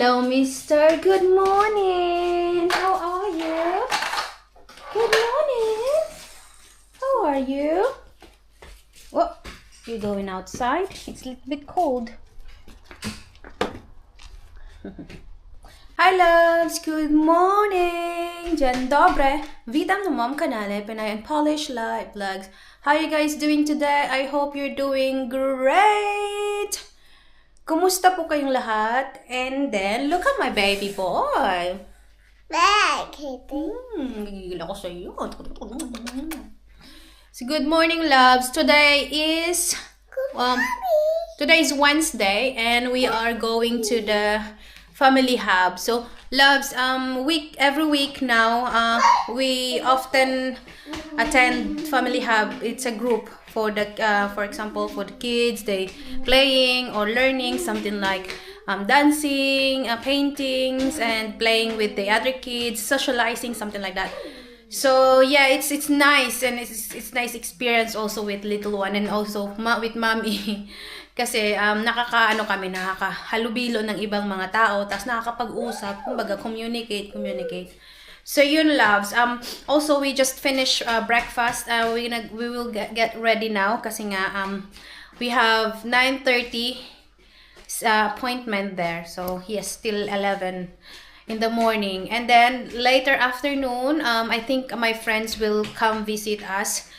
Hello, mister. Good morning. How are you? Good morning. How are you? Oh, you're going outside? It's a little bit cold. Hi loves! Good morning! Dzień dobry! Witam na moim kanale Pinay and Polish Life Vlogs. How are you guys doing today? I hope you're doing great! Kumusta po kayong lahat? And then, look at my baby boy! Gigigil ako sa iyo. So, good morning loves! Today is Wednesday and we are going to the family hub. So loves, every week now we often attend family hub. It's a group for the for example, for the kids, they playing or learning something like dancing, paintings, and playing with the other kids, socializing, something like that. So yeah, it's nice, and it's nice experience also with little one and also with mommy. Kasi nakakaano kami, nakakahalubilo ng ibang mga tao, tapos nakakapag-usap, kumbaga communicate. So yun loves. Also we just finished breakfast. We will get ready now kasi nga we have 9:30 appointment there. So yes, still 11 in the morning. And then later afternoon, I think my friends will come visit us.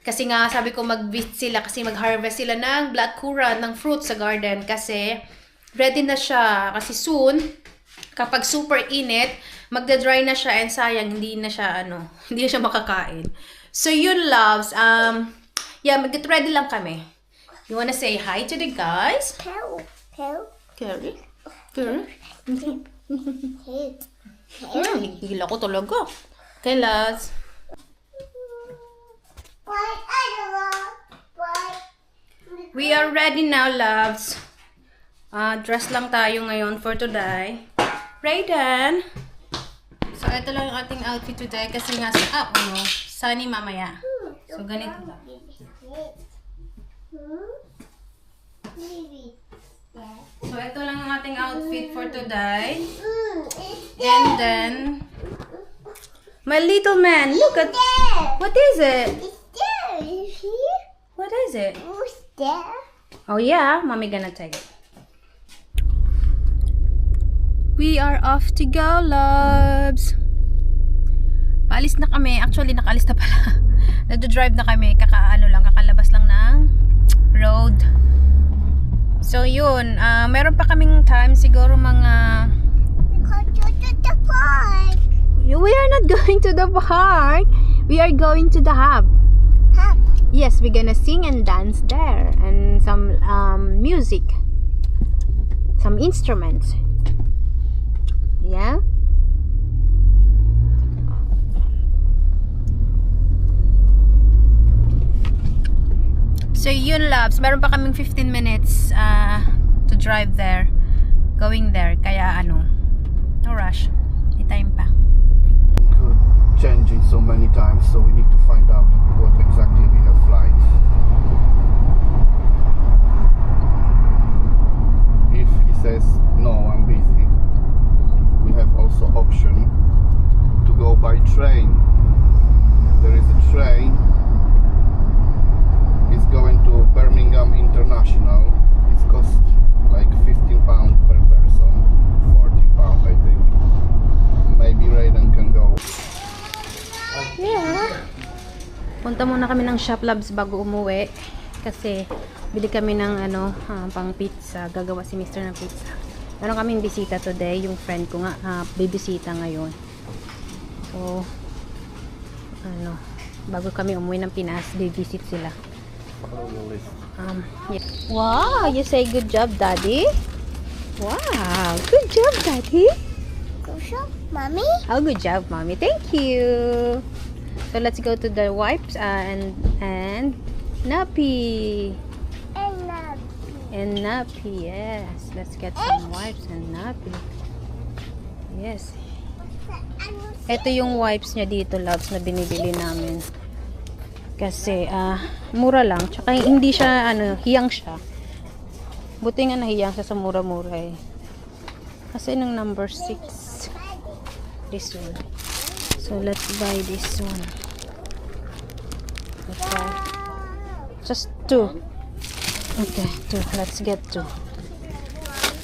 Kasi nga, sabi ko mag-visit sila kasi mag-harvest sila ng blackcurrant, ng fruit sa garden. Kasi ready na siya. Kasi soon, kapag super init, magda-dry na siya and sayang, hindi na siya makakain. So yun loves, yeah, mag-get ready lang kami. You wanna say hi to the guys? Carrie? Higil ako talaga. Okay, loves. We are ready now, loves. Dress lang tayo ngayon for today. Raiden! So, ito lang yung ating outfit today kasi nga, sunny mamaya. So, ganito lang. So, ito lang yung ating outfit for today. And then, my little man, look at, what is it? What is it? Oh yeah, mommy gonna take it. We are off to go, loves. Paalis na kami. Actually, nakaalis na pala. Nagdo-drive na kami. Kakalabas lang ng road. So, yun. Meron pa kaming time. Siguro mga... We are not going to the park. We are going to the hub. Yes, we're gonna sing and dance there, and some music, some instruments. Yeah. So yun loves, meron pa kaming 15 minutes to drive there, going there. Kaya no rush, may time pa. Changing so many times, so we need to find out what exactly we have flight. If he says no, I'm busy, we have also option to go by train. There is a train, it's going to Birmingham International. It's cost like £15 per person, £40 I think. Maybe Raiden can go. Yeah. Punta muna kami ng shop loves bago umuwi. Kasi bili kami ng pang pizza. Gagawa si Mr. ng pizza. Meron kaming bisita today. Yung friend ko nga bibisita ngayon. So bago kami umuwi ng Pinas, bibisit sila. Yeah. Wow, you say good job, Daddy. Wow, good job, Daddy. Mommy? Oh, good job, Mommy. Thank you. So let's go to the wipes and nappy. And nappy, yes. Let's get some wipes and nappy. Yes. Ito yung wipes niya dito, loves, na binibili namin. Kasi mura lang. Tsaka hindi siya hiyang siya. Buti nga nahiyang siya sa mura-mura eh. Kasi ng number 6. This one. So, let's buy this one. Okay. Just 2. Okay, 2. Let's get 2.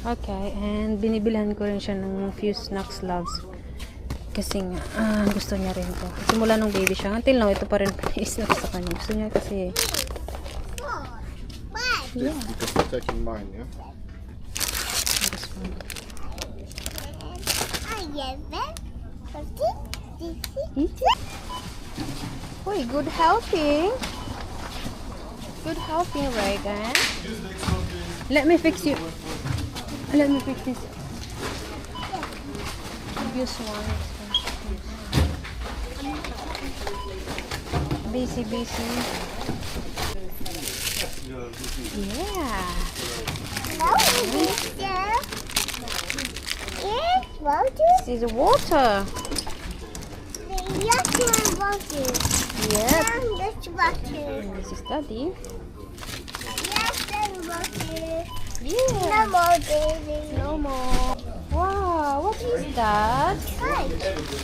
Okay, and binibilhan ko rin siya ng few snacks, loves. Kasi nga, gusto niya rin to. Simula nung baby siya. Until now, ito pa rin snacks sa kanya. Gusto niya kasi, This because you're taking mine, yeah? this one. Uy, good helping. Good helping, Reagan. Let me fix you. Let me fix this. Use one. Busy. Yeah. This is water. Yep. And this is Daddy. Yeah. No more. Wow, what is that?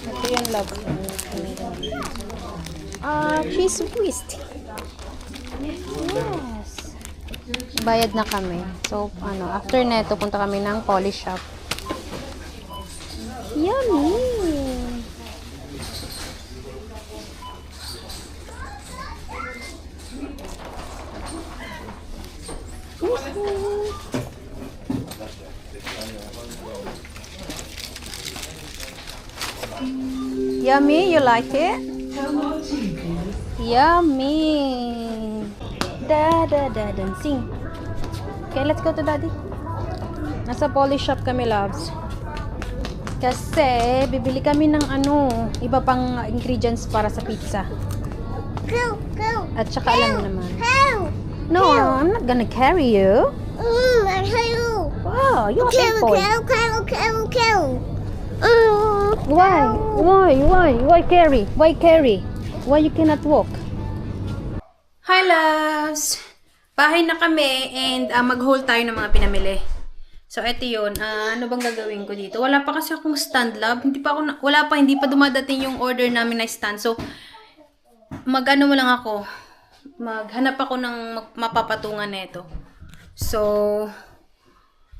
Ito yung love. Cheese whisk. Yes. Bayad na kami. So, after neto, punta kami ng polish shop. Yummy! Yummy, you like it? Yummy. Dancing. Okay, let's go to Daddy. Nasa polish shop kami, loves. Kasi bibili kami ng iba pang ingredients para sa pizza. At saka alam mo naman. No, I'm not gonna carry you. Wow, you're a big boy. Why carry? Why carry? Why you cannot walk? Hi loves! Bahay na kami and mag-haul tayo ng mga pinamili. So eto yun, ano bang gagawin ko dito? Wala pa kasi akong stand, love. Hindi pa dumadating yung order namin na stand. So mo lang ako. Maghanap ako ng mapapatungan nito. So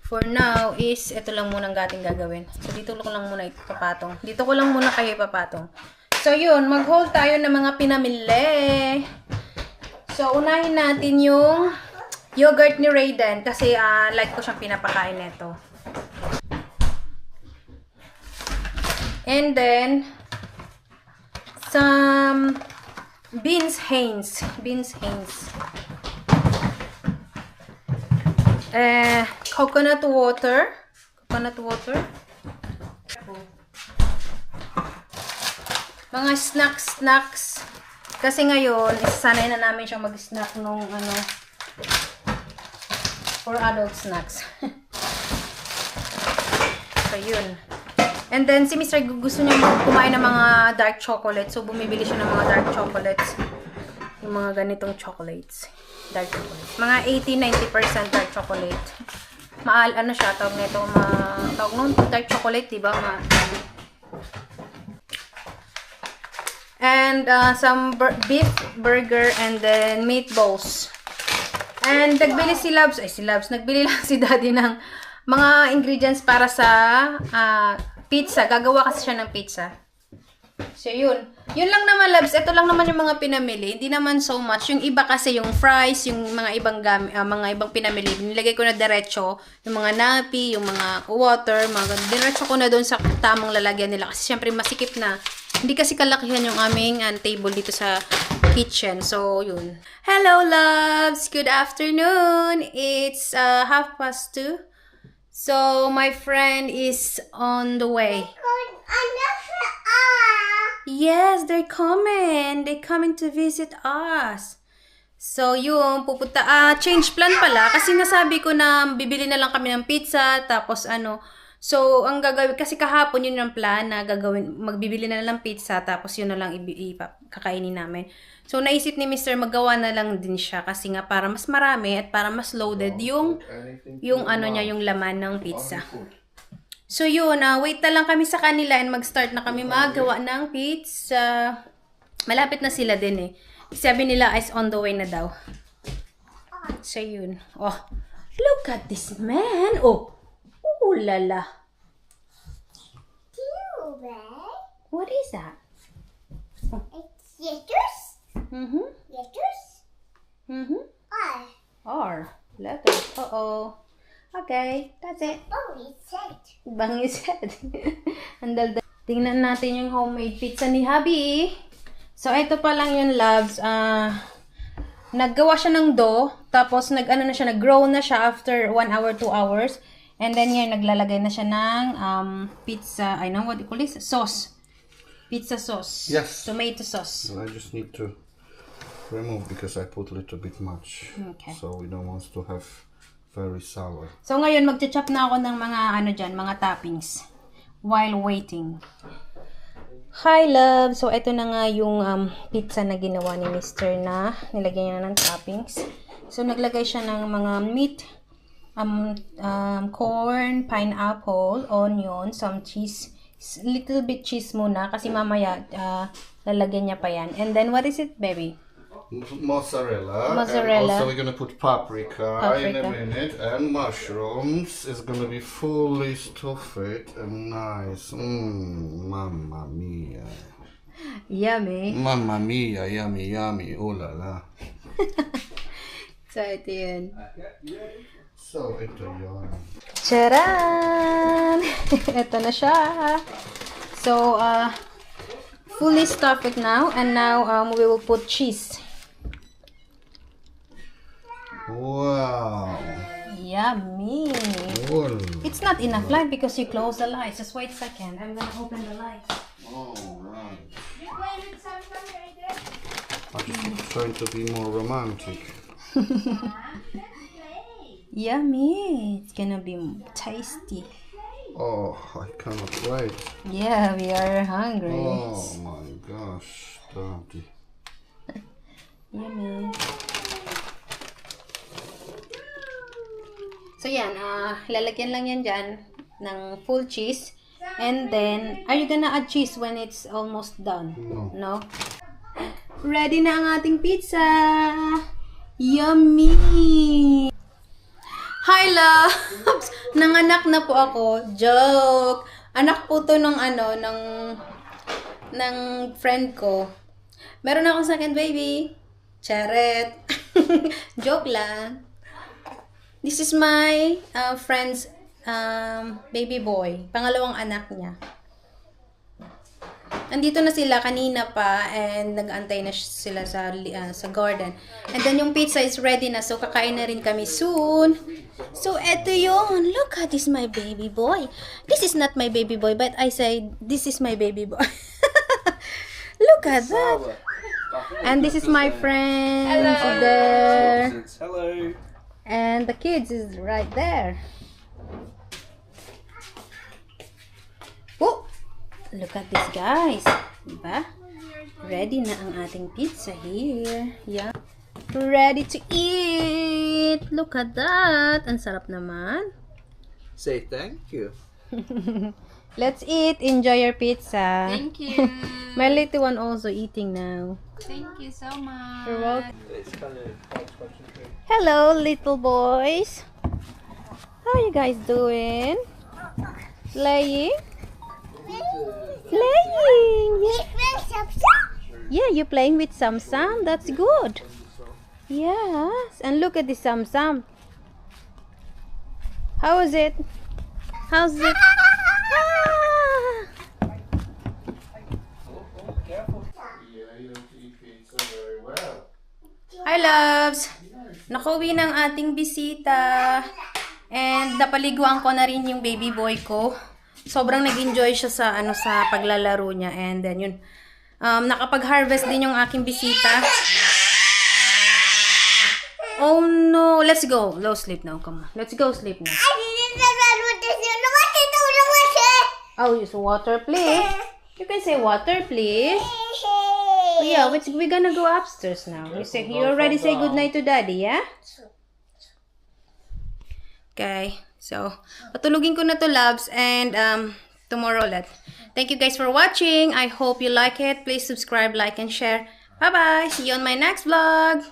for now is, ito lang muna ang ating gagawin. So, dito ko lang muna ipapatong. Dito ko lang muna kayo ipapatong. So, yun. Mag-haul tayo ng mga pinamili. So, unahin natin yung yogurt ni Raiden. Kasi, like ko siyang pinapakain nito. And then, some beans Heinz. Coconut water. Mga snacks. Kasi ngayon, sanay na namin siyang mag-snack nung for adult snacks. So, yun. And then, si Mr. gusto niya kumain ng mga dark chocolate. So, bumibili siya ng mga dark chocolates. Yung mga ganitong chocolates. Dark chocolate. Mga 80-90% dark chocolate. Siya, tawag nito, tawag nung dark chocolate, diba? And some beef burger and then meatballs. And nagbili nagbili lang si Daddy ng mga ingredients para sa pizza. Gagawa kasi siya ng pizza. So, yun. Yun lang naman, loves. Ito lang naman yung mga pinamili. Hindi naman so much. Yung iba kasi, yung fries, yung mga ibang pinamili. Nilagay ko na diretso. Yung mga napi, yung mga water, diretso ko na doon sa tamang lalagyan nila. Kasi syempre masikip na. Hindi kasi kalakihan yung aming table dito sa kitchen. So, yun. Hello, loves! Good afternoon! It's 2:30. So, my friend is on the way. Yes, they're coming. They're coming to visit us. So, yun, pupunta. Change plan pala. Kasi nasabi ko na bibili na lang kami ng pizza. Tapos, So, ang gagawin, kasi kahapon yun yung plan na gagawin, magbibili na lang pizza. Tapos, yun na lang kakainin namin. So, naisip ni Mr. magawa na lang din siya. Kasi nga, para mas marami at para mas loaded yung laman ng pizza. So yun, wait na lang kami sa kanila and mag-start na kami magawa ng pizza. Malapit na sila din eh. Sabi nila is on the way na daw. So yun. Oh, look at this man. Oh, ooh la la. What is that? It's letters. Mm-hmm. Letters. Mm-hmm. R. R. Letters. Uh-oh. Okay, that's it. Oh, it's set. Bangis head. Ang daldal. Tingnan natin yung homemade pizza ni Habi. So, ito pa lang yung loves. Naggawa siya ng dough. Tapos, nag-grow na siya after 1 hour, 2 hours. And then, yan, naglalagay na siya ng pizza, I know what you call this? Sauce. Pizza sauce. Yes. Tomato sauce. I just need to remove because I put a little bit much. Okay. So we don't want to have very sour. So, ngayon, magcha-chop na ako ng mga toppings while waiting. Hi, love! So, ito na nga yung pizza na ginawa ni Mr. na nilagyan niya ng toppings. So, naglagay siya ng mga meat, corn, pineapple, onion, some cheese, little bit cheese muna kasi mamaya lalagyan niya pa yan. And then, what is it, baby? Mozzarella. Mozzarella. And also we're gonna put paprika in a minute, and mushrooms. It's gonna be fully stuffed and nice. Mamma mia. Yummy. Mamma mia, yummy, yummy. Oh la la. So, ito yun. So ito yun. Charan! Ito na siya. So, fully stuffed it now. And now, we will put cheese. Wow. Yummy! Oh, It's not enough light because you close the lights. Just wait a second. I'm gonna open the lights. right. I'm just trying to be more romantic. Yummy! It's gonna be tasty. Oh, I cannot wait. Yeah, we are hungry. Oh my gosh, Daddy. Yummy. So yan, lalagyan lang yan dyan ng full cheese. And then, are you gonna add cheese when it's almost done? No? Ready na ang ating pizza! Yummy! Hi, loves! Nanganak na po ako. Joke! Anak po to ng ng friend ko. Meron akong second baby. Charet! Joke lang. This is my friend's baby boy. Pangalawang anak niya. Andito na sila kanina pa and nag-antay na sila sa garden. And then yung pizza is ready na, so kakain na rin kami soon. So eto yun. Look at this, my baby boy. This is not my baby boy, but I say this is my baby boy. Look at that. And this is my friend there. Hello. And the kids is right there. Oh, look at this, guys. Diba? Ready na ang ating pizza here. Yeah. Ready to eat. Look at that. Ang sarap naman. Say thank you. Let's eat. Enjoy your pizza. Thank you. My little one also eating now. Thank you so much. You're welcome. It's kind of Hello, little boys. How you guys doing? Playing? Playing. Yeah, you're playing with Samsam. That's good. Yes. And look at the Samsam. How is it? How's it? Hi, loves! Nakauwi ng ating bisita. And napaliguan ko na rin yung baby boy ko. Sobrang nag-enjoy siya sa sa paglalaro niya. And then yun, nakapag-harvest din yung aking bisita. Oh no, let's go. Low sleep now, come on. Let's go sleep now. Oh, use water, please. You can say water, please. Oh, yeah, we're gonna go upstairs now. You already say goodnight to daddy, yeah? Okay, So, patulugin ko na to, loves, and tomorrow ulit. Thank you guys for watching. I hope you like it. Please subscribe, like, and share. Bye-bye. See you on my next vlog.